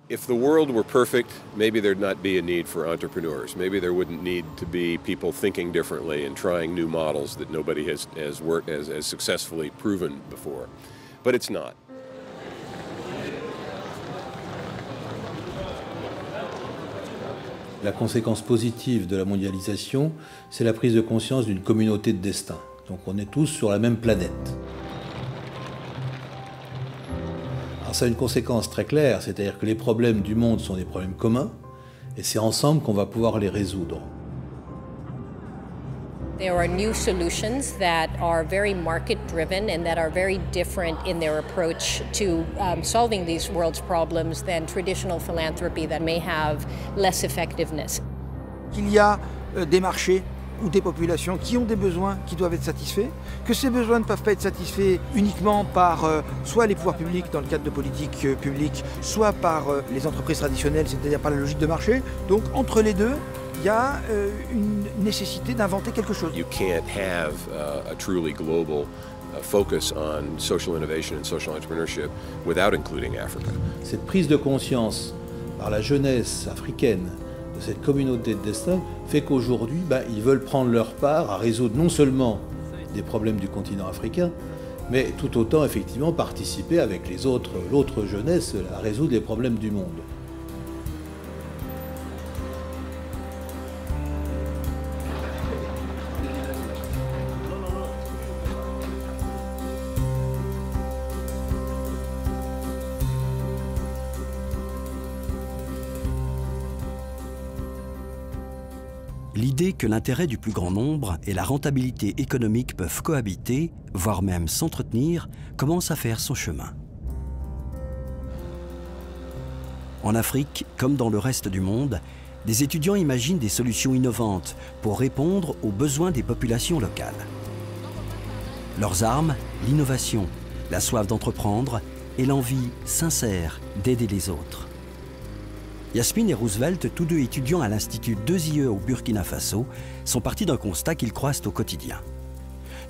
If the world were perfect, maybe there'd not be a need for entrepreneurs. Maybe there wouldn't need to be people thinking differently and trying new models that nobody has successfully proven before. But it's not. La conséquence positive de la mondialisation, c'est la prise de conscience d'une communauté de destin. Donc on est tous sur la même planète. Alors ça a une conséquence très claire, c'est-à-dire que les problèmes du monde sont des problèmes communs, et c'est ensemble qu'on va pouvoir les résoudre. There are new solutions that are very market-driven and that are very different in their approach to solving these world's problems than traditional philanthropy that may have less effectiveness. Il y a des marchés ou des populations qui ont des besoins qui doivent être satisfaits, que ces besoins ne peuvent pas être satisfaits uniquement par soit les pouvoirs publics dans le cadre de politiques publiques, soit par les entreprises traditionnelles, c'est-à-dire par la logique de marché. Donc entre les deux, il y a une nécessité d'inventer quelque chose. You can't have a truly global focus on social innovation and social entrepreneurship without including Africa. Cette prise de conscience par la jeunesse africaine de cette communauté de destin fait qu'aujourd'hui, ils veulent prendre leur part à résoudre non seulement des problèmes du continent africain, mais tout autant effectivement participer avec l'autre jeunesse à résoudre les problèmes du monde. L'idée que l'intérêt du plus grand nombre et la rentabilité économique peuvent cohabiter, voire même s'entretenir, commence à faire son chemin. En Afrique, comme dans le reste du monde, des étudiants imaginent des solutions innovantes pour répondre aux besoins des populations locales. Leurs armes, l'innovation, la soif d'entreprendre et l'envie sincère d'aider les autres. Yasmine et Roosevelt, tous deux étudiants à l'Institut 2IE au Burkina Faso, sont partis d'un constat qu'ils croisent au quotidien.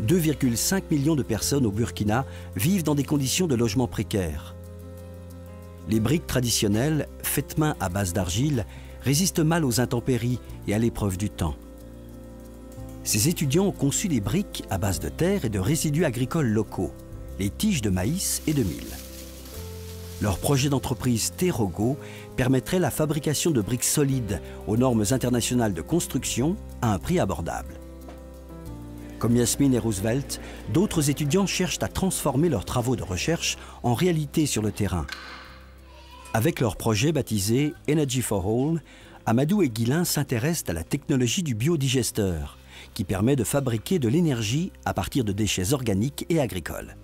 2,5 millions de personnes au Burkina vivent dans des conditions de logement précaires. Les briques traditionnelles, faites main à base d'argile, résistent mal aux intempéries et à l'épreuve du temps. Ces étudiants ont conçu des briques à base de terre et de résidus agricoles locaux, les tiges de maïs et de mil. Leur projet d'entreprise Terrogo permettrait la fabrication de briques solides aux normes internationales de construction à un prix abordable. Comme Yasmine et Roosevelt, d'autres étudiants cherchent à transformer leurs travaux de recherche en réalité sur le terrain. Avec leur projet baptisé Energy for All, Amadou et Guilain s'intéressent à la technologie du biodigesteur, qui permet de fabriquer de l'énergie à partir de déchets organiques et agricoles.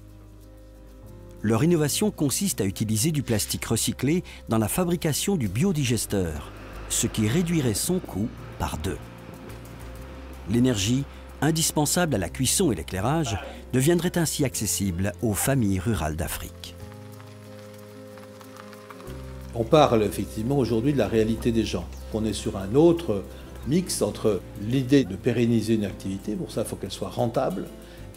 Leur innovation consiste à utiliser du plastique recyclé dans la fabrication du biodigesteur, ce qui réduirait son coût par 2. L'énergie, indispensable à la cuisson et l'éclairage, deviendrait ainsi accessible aux familles rurales d'Afrique. On parle effectivement aujourd'hui de la réalité des gens. On est sur un autre mix entre l'idée de pérenniser une activité, pour ça il faut qu'elle soit rentable,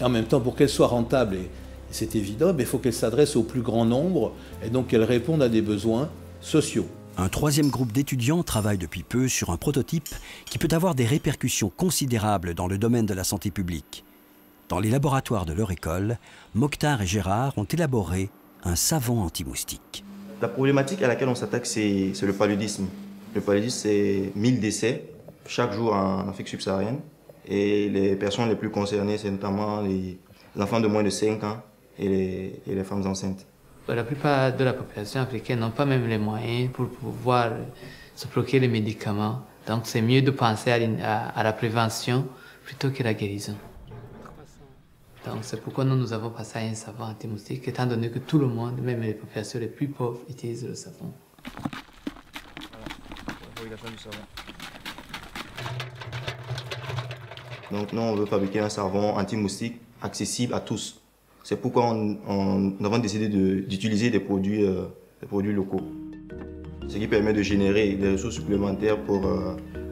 et en même temps pour qu'elle soit rentable, et c'est évident, mais il faut qu'elle s'adresse au plus grand nombre et donc qu'elle réponde à des besoins sociaux. Un troisième groupe d'étudiants travaille depuis peu sur un prototype qui peut avoir des répercussions considérables dans le domaine de la santé publique. Dans les laboratoires de leur école, Mokhtar et Gérard ont élaboré un savon anti-moustique. La problématique à laquelle on s'attaque, c'est le paludisme. Le paludisme, c'est 1000 décès chaque jour en Afrique subsaharienne. Et les personnes les plus concernées, c'est notamment les enfants de moins de 5 ans et les femmes enceintes. La plupart de la population africaine n'ont pas même les moyens pour pouvoir se procurer les médicaments. Donc c'est mieux de penser à la prévention plutôt que la guérison. Donc c'est pourquoi nous avons passé à un savon anti-moustique, étant donné que tout le monde, même les populations les plus pauvres, utilisent le savon. Donc nous, on veut fabriquer un savon anti-moustique accessible à tous. C'est pourquoi nous avons décidé d'utiliser des produits locaux. Ce qui permet de générer des ressources supplémentaires pour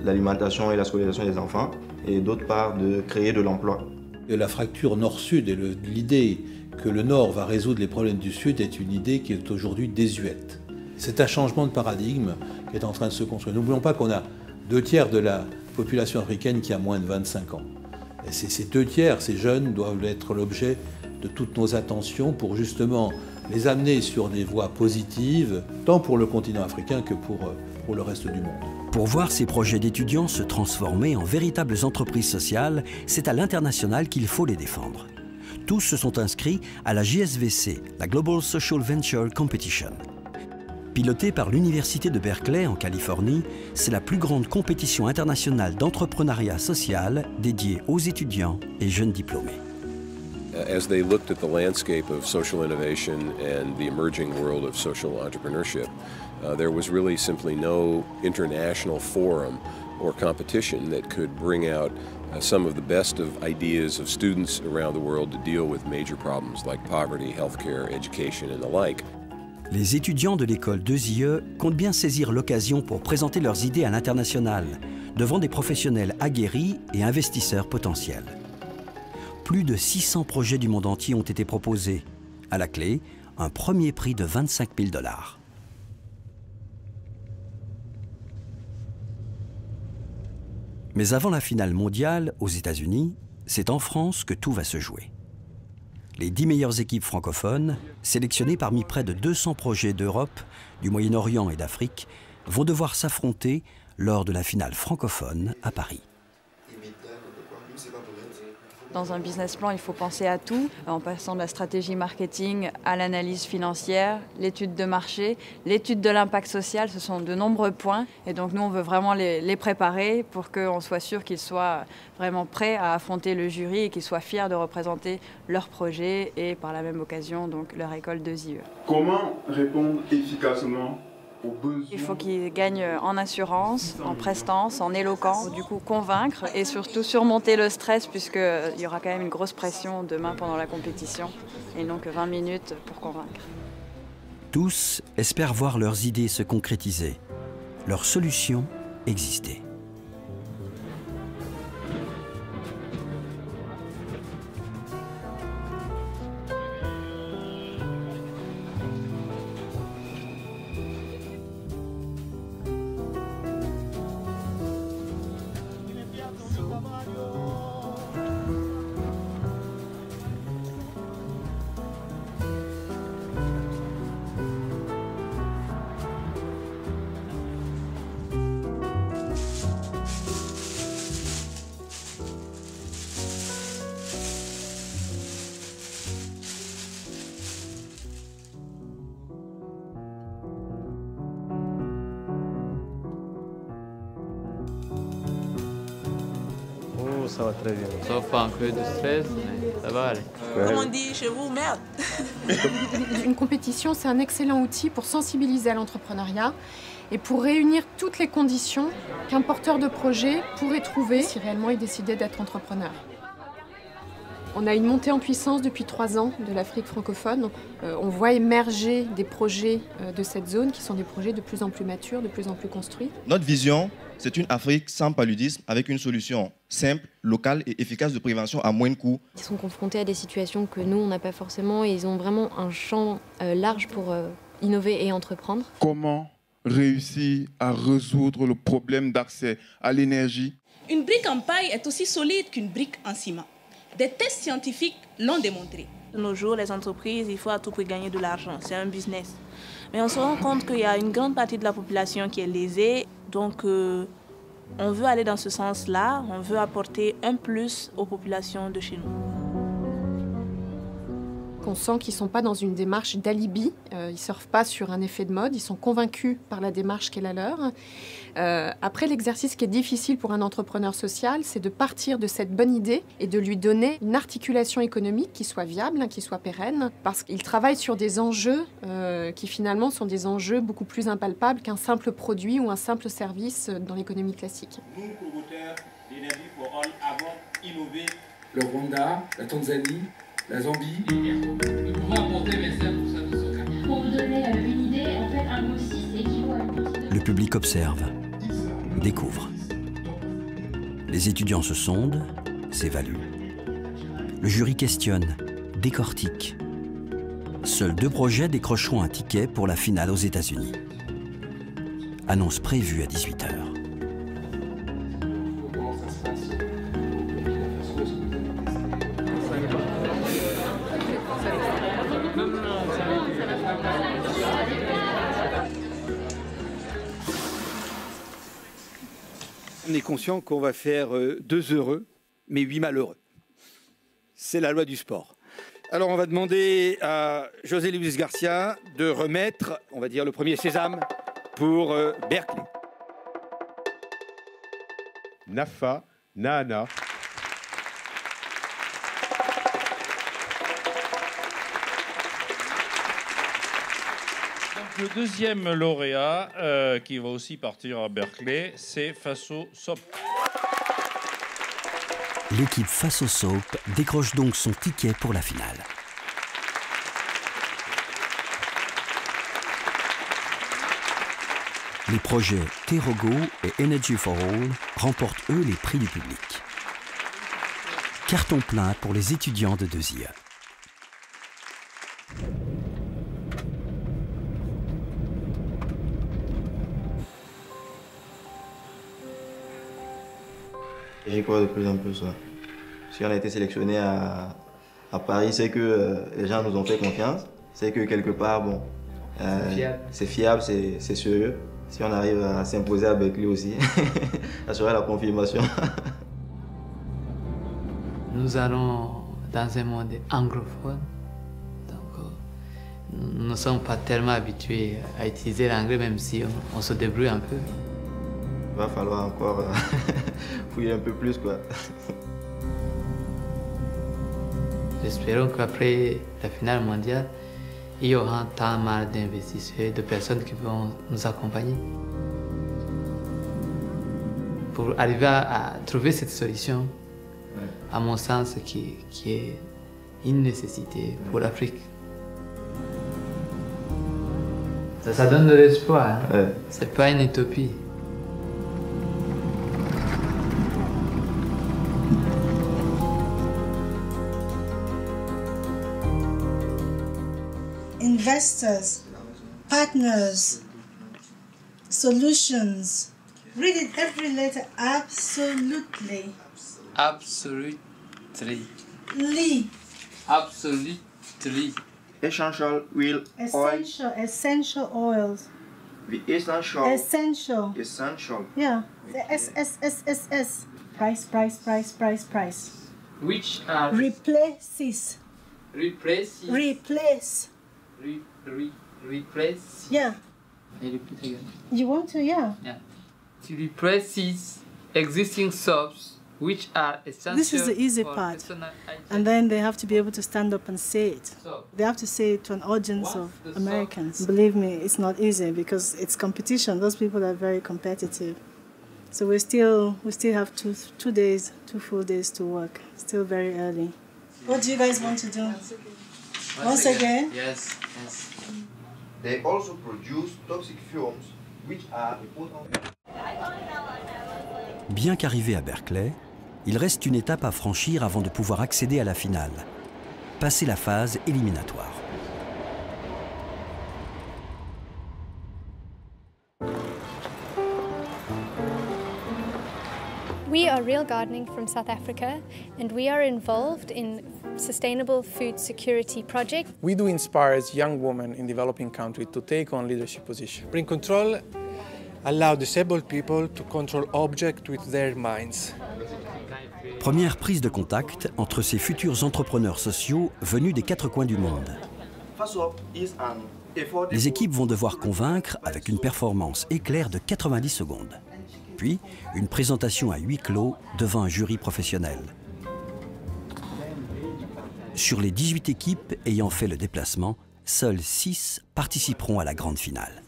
l'alimentation et la scolarisation des enfants, et d'autre part de créer de l'emploi. La fracture nord-sud et l'idée que le nord va résoudre les problèmes du sud est une idée qui est aujourd'hui désuète. C'est un changement de paradigme qui est en train de se construire. N'oublions pas qu'on a 2/3 de la population africaine qui a moins de 25 ans. Et ces 2/3, ces jeunes, doivent être l'objet de toutes nos attentions pour justement les amener sur des voies positives, tant pour le continent africain que pour le reste du monde. Pour voir ces projets d'étudiants se transformer en véritables entreprises sociales, c'est à l'international qu'il faut les défendre. Tous se sont inscrits à la GSVC, la Global Social Venture Competition. Pilotée par l'Université de Berkeley en Californie, c'est la plus grande compétition internationale d'entrepreneuriat social dédiée aux étudiants et jeunes diplômés. As they looked at the landscape of social innovation and the emerging world of social entrepreneurship, there was really simply no international forum or competition that could bring out some of the best of ideas of students around the world to deal with major problems like poverty, healthcare, education, and the like. Les étudiants de l'école 2IE comptent bien saisir l'occasion pour présenter leurs idées à l'international, devant des professionnels aguerris et investisseurs potentiels. Plus de 600 projets du monde entier ont été proposés. À la clé, un premier prix de 25 000 $. Mais avant la finale mondiale, aux États-Unis, c'est en France que tout va se jouer. Les 10 meilleures équipes francophones, sélectionnées parmi près de 200 projets d'Europe, du Moyen-Orient et d'Afrique, vont devoir s'affronter lors de la finale francophone à Paris. Dans un business plan, il faut penser à tout, en passant de la stratégie marketing à l'analyse financière, l'étude de marché, l'étude de l'impact social. Ce sont de nombreux points. Et donc nous, on veut vraiment les préparer pour qu'on soit sûr qu'ils soient vraiment prêts à affronter le jury et qu'ils soient fiers de représenter leur projet et par la même occasion, donc leur école 2IE. Comment répondre efficacement? Il faut qu'ils gagnent en assurance, en prestance, en éloquence, du coup convaincre et surtout surmonter le stress puisqu'il y aura quand même une grosse pression demain pendant la compétition et donc 20 minutes pour convaincre. Tous espèrent voir leurs idées se concrétiser, leurs solutions exister. Ça va très bien. Sauf un peu de stress, mais ça va aller. Comme on dit chez vous, merde. Une compétition, c'est un excellent outil pour sensibiliser à l'entrepreneuriat et pour réunir toutes les conditions qu'un porteur de projet pourrait trouver si réellement il décidait d'être entrepreneur. On a une montée en puissance depuis 3 ans de l'Afrique francophone. On voit émerger des projets de cette zone qui sont des projets de plus en plus matures, de plus en plus construits. Notre vision, c'est une Afrique sans paludisme avec une solution simple, locale et efficace de prévention à moins de coûts. Ils sont confrontés à des situations que nous, on n'a pas forcément et ils ont vraiment un champ large pour innover et entreprendre. Comment réussir à résoudre le problème d'accès à l'énergie? Une brique en paille est aussi solide qu'une brique en ciment. Des tests scientifiques l'ont démontré. De nos jours, les entreprises, il faut à tout prix gagner de l'argent. C'est un business. Mais on se rend compte qu'il y a une grande partie de la population qui est lésée. Donc, on veut aller dans ce sens-là. On veut apporter un plus aux populations de chez nous. On sent qu'ils ne sont pas dans une démarche d'alibi, ils ne surfent pas sur un effet de mode, ils sont convaincus par la démarche qui est la leur. Après, l'exercice qui est difficile pour un entrepreneur social, c'est de partir de cette bonne idée et de lui donner une articulation économique qui soit viable, qui soit pérenne, parce qu'il travaille sur des enjeux qui finalement sont des enjeux beaucoup plus impalpables qu'un simple produit ou un simple service dans l'économie classique. Nous, promoteurs d'Énergie for All, avons innové le Rwanda, la Tanzanie, la Zambie. Nous pouvons apporter 25% de ce. Pour vous donner une idée, en fait, un mot 6 équivaut à une petite... Le public observe, découvre. Les étudiants se sondent, s'évaluent. Le jury questionne, décortique. seuls 2 projets décrocheront un ticket pour la finale aux États-Unis. Annonce prévue à 18 h. On est conscient qu'on va faire 2 heureux, mais 8 malheureux. C'est la loi du sport. Alors on va demander à José Luis Garcia de remettre, on va dire, le premier sésame pour Berkeley. Nafa, Nana. Le deuxième lauréat, qui va aussi partir à Berkeley, c'est Faso Sop. L'équipe Faso Soap décroche donc son ticket pour la finale. Les projets Terogo et Energy for All remportent eux les prix du public. Carton plein pour les étudiants de 2IA. J'y crois de plus en plus. Si on a été sélectionné à Paris, c'est que les gens nous ont fait confiance. C'est que quelque part, bon, c'est fiable, c'est sérieux. Si on arrive à s'imposer avec lui aussi, ça serait la confirmation. Nous allons dans un monde anglophone. Donc, nous ne sommes pas tellement habitués à utiliser l'anglais, même si on se débrouille un peu. Il va falloir encore fouiller un peu plus, quoi. Espérons qu'après la finale mondiale, il y aura tant mal d'investisseurs, de personnes qui vont nous accompagner. Pour arriver à trouver cette solution, à mon sens, qui est une nécessité pour l'Afrique. Ça donne de l'espoir, hein? C'est pas une utopie. Investors, partners, solutions. Read it every letter absolutely. Absolutely. Absolutely. Essential oil. Essential oils. The essential. Essential. Yeah. The S. Price. Which are replaces. Replace. Yeah. I repeat again. You want to? Yeah. To replace existing soaps, which are essential. This is the easy part. And then they have to be able to stand up and say it. They have to say it to an audience of Americans. Believe me, it's not easy because it's competition. Those people are very competitive. So we still have two full days to work. Still very early. What do you guys want to do? Once again? Yes. They also produce toxic fumes, which are important. Bien qu'arrivé à Berkeley, il reste une étape à franchir avant de pouvoir accéder à la finale. Passer la phase éliminatoire. We are Real Gardening from South Africa, and we are involved in sustainable food security project. We do inspire young women in developing countries to take on leadership positions. Bring control, allow disabled people to control objects with their minds. Première prise de contact entre ces futurs entrepreneurs sociaux venus des 4 coins du monde. Les équipes vont devoir convaincre avec une performance éclair de 90 secondes. Puis, une présentation à huis clos devant un jury professionnel. Sur les 18 équipes ayant fait le déplacement, seules 6 participeront à la grande finale.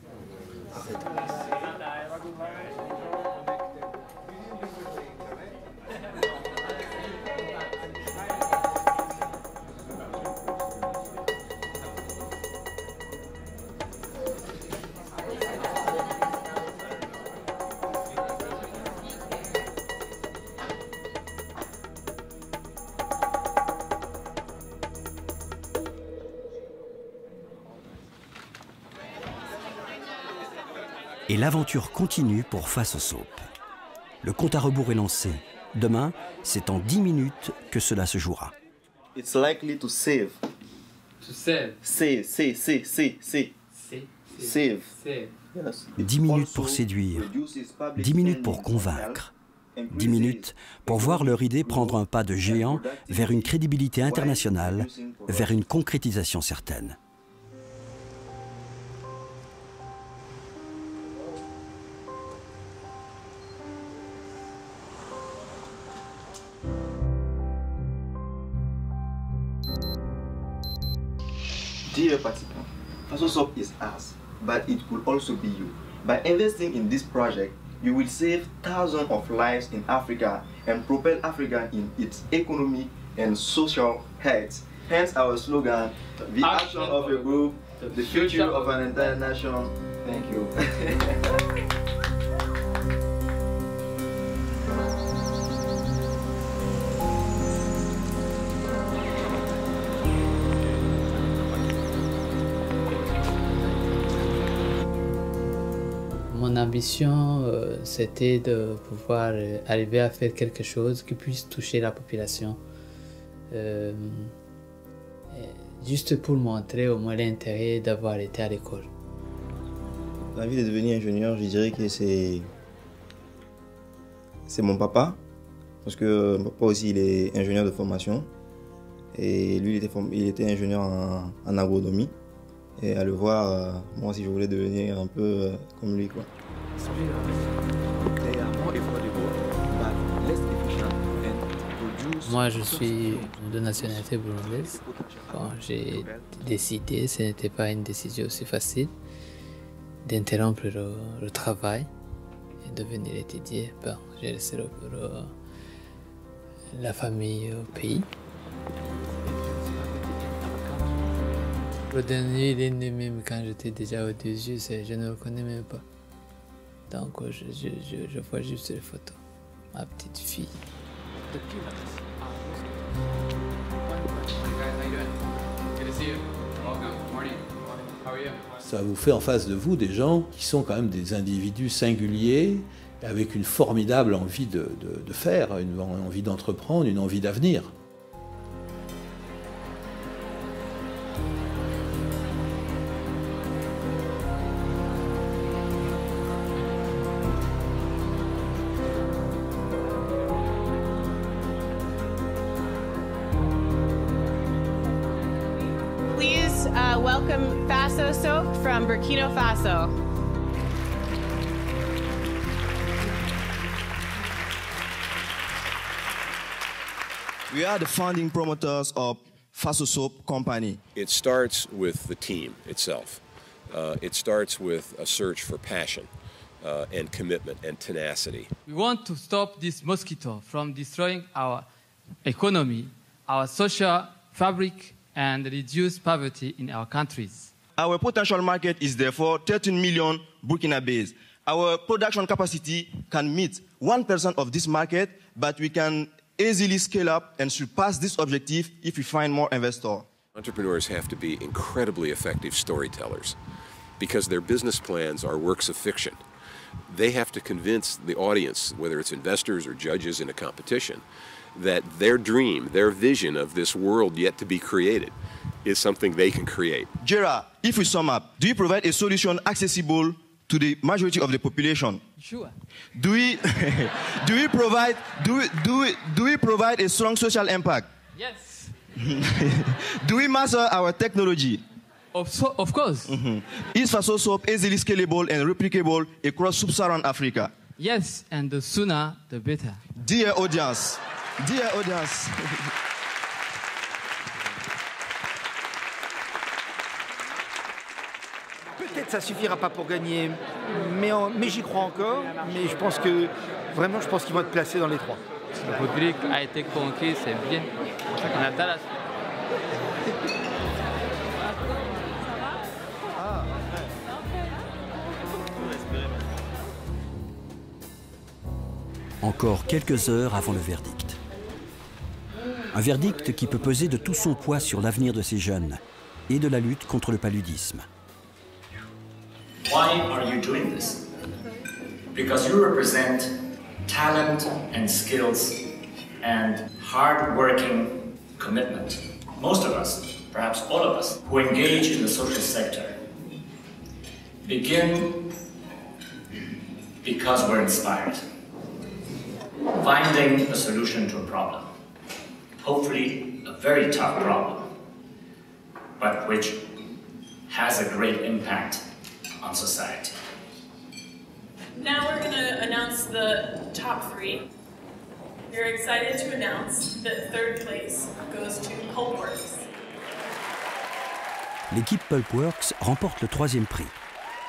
Et l'aventure continue pour Faso Soap. Le compte à rebours est lancé. Demain, c'est en 10 minutes que cela se jouera. It's likely to save. To save. Save. Save. Yes. 10 minutes pour séduire, 10 minutes pour convaincre, 10 minutes pour voir leur idée prendre un pas de géant vers une crédibilité internationale, vers une concrétisation certaine. Dear participants, Faso Soap is us, but it could also be you. By investing in this project, you will save thousands of lives in Africa and propel Africa in its economic and social health. Hence our slogan, the action of a group, the future of an entire nation. Thank you. Mon ambition, c'était de pouvoir arriver à faire quelque chose qui puisse toucher la population. Juste pour montrer au moins l'intérêt d'avoir été à l'école. L'envie de devenir ingénieur, je dirais que c'est mon papa. Parce que mon papa aussi, il est ingénieur de formation. Et lui, il était ingénieur en agronomie. Et à le voir, moi aussi je voulais devenir un peu comme lui, quoi. Moi je suis de nationalité burundaise. Bon, j'ai décidé, ce n'était pas une décision aussi facile, d'interrompre le travail et de venir étudier. Bon, j'ai laissé la famille au pays. Le dernier, il est né même quand j'étais déjà au dessus, je ne le connais même pas. Donc je vois juste les photos. Ma petite fille. Ça vous fait en face de vous des gens qui sont quand même des individus singuliers, avec une formidable envie de faire, une envie d'entreprendre, une envie d'avenir. Welcome Faso Soap from Burkina Faso. We are the founding promoters of Faso Soap Company. It starts with the team itself. It starts with a search for passion and commitment and tenacity. We want to stop this mosquito from destroying our economy, our social fabric, and reduce poverty in our countries. Our potential market is therefore 13 million Burkinabés. Our production capacity can meet 1% of this market, but we can easily scale up and surpass this objective if we find more investors. Entrepreneurs have to be incredibly effective storytellers because their business plans are works of fiction. They have to convince the audience, whether it's investors or judges in a competition, that their dream, their vision of this world yet to be created is something they can create. Gerard, if we sum up, do you provide a solution accessible to the majority of the population? Sure. Do we provide a strong social impact? Yes. Do we master our technology? Of course. Is Faso Soap easily scalable and replicable across sub-Saharan Africa? Yes, and the sooner the better. Dear audience, peut-être ça suffira pas pour gagner, mais j'y crois encore. Mais je pense que vraiment, je pense qu'ils vont être placés dans les trois. Le public a été conquis, c'est bien. On attend la suite. Encore quelques heures avant le verdict. Un verdict qui peut peser de tout son poids sur l'avenir de ces jeunes et de la lutte contre le paludisme. Why are you doing this? because you represent talent and skills and hard-working commitment. Most of us, perhaps all of us, who engage in the social sector begin because we're inspired, finding a solution to a problem, hopefully a very tough problem, but which has a great impact on society. Now we're going to announce the top three. We're excited to announce that third place goes to Pulpworks. L'équipe Pulpworks remporte le 3e prix.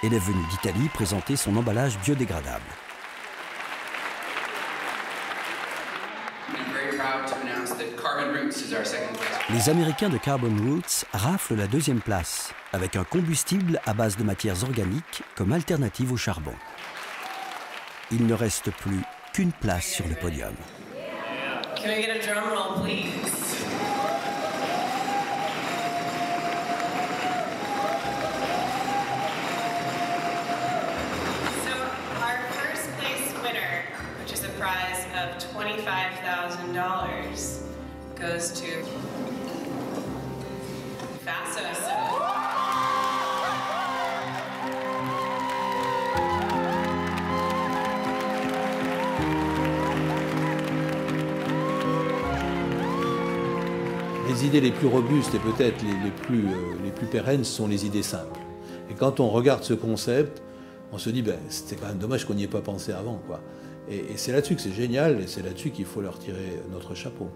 Elle est venue d'Italie présenter son emballage biodégradable. Les Américains de Carbon Roots raflent la 2e place, avec un combustible à base de matières organiques comme alternative au charbon. Il ne reste plus qu'une place sur le podium. Can I get a drum roll, please? So our first place winner, which is a prize of $25,000, goes to Faso. Les idées les plus robustes et peut-être les plus pérennes sont les idées simples. Et quand on regarde ce concept, on se dit ben, c'était quand même dommage qu'on n'y ait pas pensé avant, quoi. Et c'est là-dessus que c'est génial et c'est là-dessus qu'il faut leur tirer notre chapeau.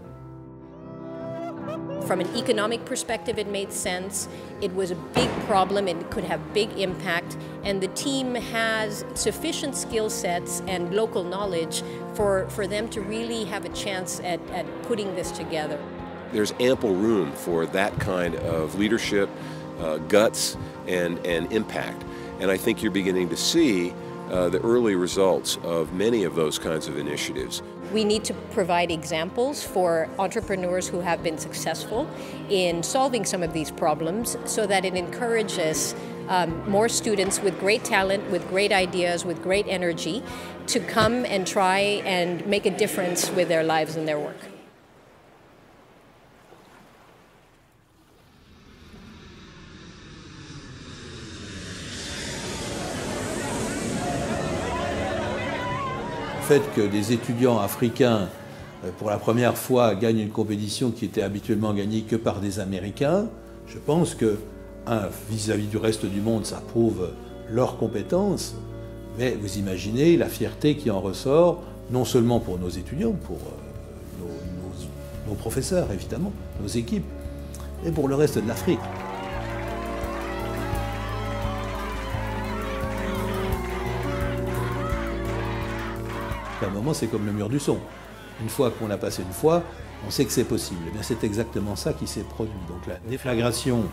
From an economic perspective, it made sense. It was a big problem, it could have big impact, and the team has sufficient skill sets and local knowledge for them to really have a chance at putting this together. There's ample room for that kind of leadership, guts, and impact. And I think you're beginning to see the early results of many of those kinds of initiatives. We need to provide examples for entrepreneurs who have been successful in solving some of these problems so that it encourages more students with great talent, with great ideas, with great energy to come and try and make a difference with their lives and their work. Le fait que des étudiants africains, pour la première fois, gagnent une compétition qui était habituellement gagnée que par des Américains, je pense que, vis-à-vis du reste du monde, ça prouve leurs compétences, mais vous imaginez la fierté qui en ressort, non seulement pour nos étudiants, pour nos professeurs, évidemment, nos équipes, mais pour le reste de l'Afrique. À un moment, c'est comme le mur du son. Une fois qu'on l'a passé une fois, on sait que c'est possible. Et bien, c'est exactement ça qui s'est produit. Donc la déflagration,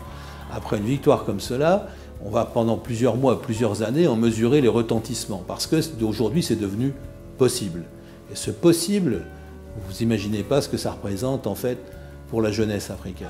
après une victoire comme cela, on va pendant plusieurs mois, plusieurs années, en mesurer les retentissements. Parce que d'aujourd'hui, c'est devenu possible. Et ce possible, vous n'imaginez pas ce que ça représente en fait pour la jeunesse africaine.